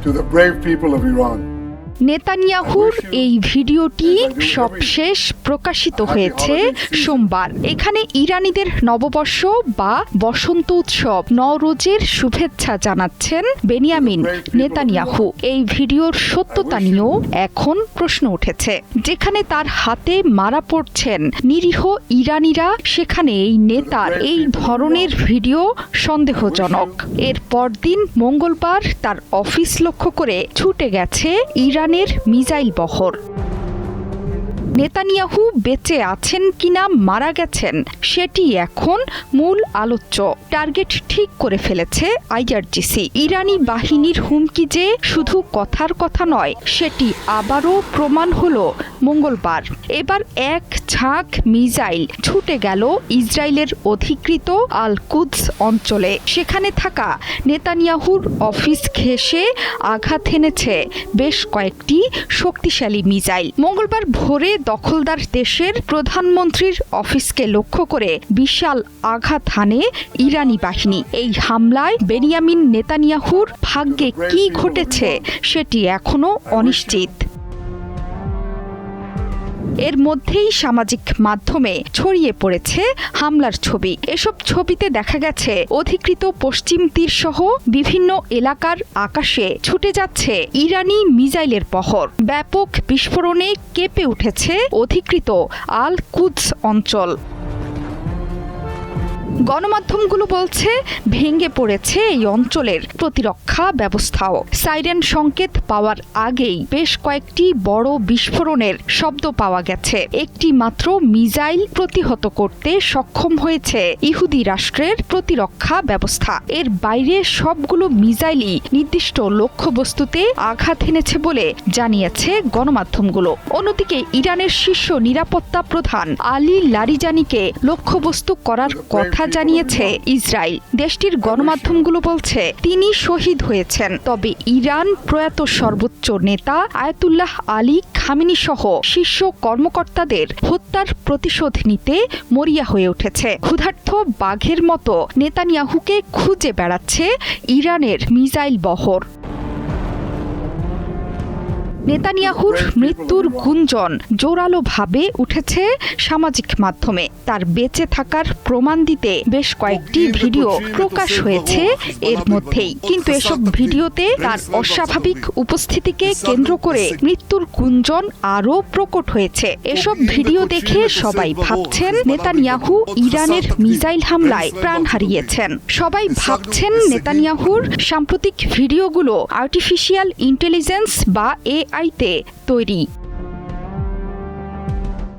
to the brave people of Iran. নেতানিয়াহুর এই ভিডিওটি সবশেষ প্রকাশিত হয়েছে সোমবার। এখানে ইরানিদের নববর্ষ বা বসন্ত উৎসব নওরোজের শুভেচ্ছা জানাচ্ছেন বেনিয়ামিন নেতানিয়াহু। এই ভিডিওর সত্যতা নিয়েও এখন প্রশ্ন উঠেছে। যেখানে তার হাতে মারা পড়ছেন নিরীহ ইরানিরা, সেখানে এই নেতার এই ধরনের ভিডিও সন্দেহজনক। এর পরদিন মঙ্গলবার তার অফিস লক্ষ্য করে ছুটে গেছে ইরানের মিসাইল বহর। নেতানিয়াহু বেঁচে আছেন কিনা মারা গেছেন সেটি এখন মূল আলোচ্য। টার্গেট ঠিক করে ফেলেছে আইআরজিসি। ইরানি বাহিনীর হুমকি যে শুধু কথার কথা নয়, সেটি আবারও প্রমাণ হলো মঙ্গলবার। এবার এক ঝাঁক মিসাইল ছুটে গেল ইসরায়েলের অধিকৃত আল কুদস অঞ্চলে। সেখানে থাকা নেতানিয়াহুর অফিস ঘেঁষে আঘাত হেনেছে বেশ কয়েকটি শক্তিশালী মিসাইল। মঙ্গলবার ভোরে দখলদার দেশের প্রধানমন্ত্রীর অফিসকে লক্ষ্য করে বিশাল আঘাত হানে ইরানি বাহিনী। এই হামলায় বেনিয়ামিন নেতানিয়াহুর ভাগ্যে কি ঘটেছে সেটি এখনো অনিশ্চিত। এর মধ্যেই সামাজিক মাধ্যমে ছড়িয়ে পড়েছে হামলার ছবি। এসব ছবিতে দেখা গেছে অধিকৃত পশ্চিম তীর সহ বিভিন্ন এলাকার আকাশে ছুটে যাচ্ছে ইরানি মিসাইলের বহর। ব্যাপক বিস্ফোরণে কেঁপে উঠেছে অধিকৃত আল কুদস অঞ্চল। গণমাধ্যমগুলো বলছে ভেঙে পড়েছে এই অঞ্চলের প্রতিরক্ষা ব্যবস্থাও। সাইরেন সংকেত পাওয়ার আগেই বেশ কয়েকটি বড় বিস্ফোরণের শব্দ পাওয়া গেছে। একটি মাত্র মিসাইল প্রতিহত করতে সক্ষম হয়েছে ইহুদি রাষ্ট্রের প্রতিরক্ষা ব্যবস্থা। এর বাইরে সবগুলো মিসাইলই নির্দিষ্ট লক্ষ্যবস্তুতে আঘাত এনেছে বলে জানিয়েছে গণমাধ্যমগুলো। অন্যদিকে ইরানের শীর্ষ নিরাপত্তা প্রধান আলী লারিজানিকে লক্ষ্যবস্তু করার কথা জানিয়েছে ইসরায়েল। দেশটির গণমাধ্যমগুলো বলছে তিনি শহীদ হয়েছেন, তবে ইরান প্রয়াত সর্বোচ্চ নেতা আয়াতুল্লাহ আলী খামেনি সহ শীর্ষ কর্মকর্তাদের হত্যার প্রতিশোধ নিতে মরিয়া হয়ে উঠেছে। ক্ষুধার্ত বাঘের মতো নেতানিয়াহুকে খুঁজে বেড়াচ্ছে ইরানের মিসাইল বহর। নেতানিয়াহুর মৃত্যুর গুঞ্জন জোরালোভাবে উঠেছে সামাজিক মাধ্যমে। তার বেঁচে থাকার প্রমাণ দিতে বেশ কয়েকটি ভিডিও প্রকাশ হয়েছে এর মধ্যেই। কিন্তু এসব ভিডিওতে তার অস্বাভাবিক উপস্থিতিকে কেন্দ্র করে মৃত্যুর গুঞ্জন আরও প্রকট হয়েছে। এসব ভিডিও দেখে সবাই ভাবছেন নেতানিয়াহু ইরানের মিসাইল হামলায় প্রাণ হারিয়েছেন। সবাই ভাবছেন নেতানিয়াহুর সাম্প্রতিক ভিডিওগুলো আর্টিফিশিয়াল ইন্টেলিজেন্স বা এআইতে তৈরি।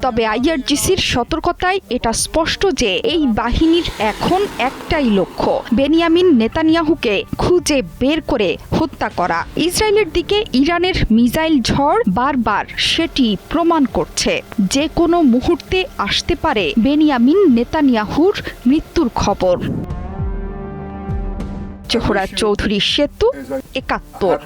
তবে আইআরজিসির সতর্কতায় এটা স্পষ্ট যে এই বাহিনীর এখন একটাই লক্ষ্য, বেনিয়ামিন নেতানিয়াহুকে খুঁজে বের করে হত্যা করা। ইসরায়েলের দিকে ইরানের মিসাইল ঝড় বারবার সেটি প্রমাণ করছে। যে কোনো মুহূর্তে আসতে পারে বেনিয়ামিন নেতানিয়াহুর মৃত্যুর খবর। জোহরা চৌধুরী সেতু, ৭১।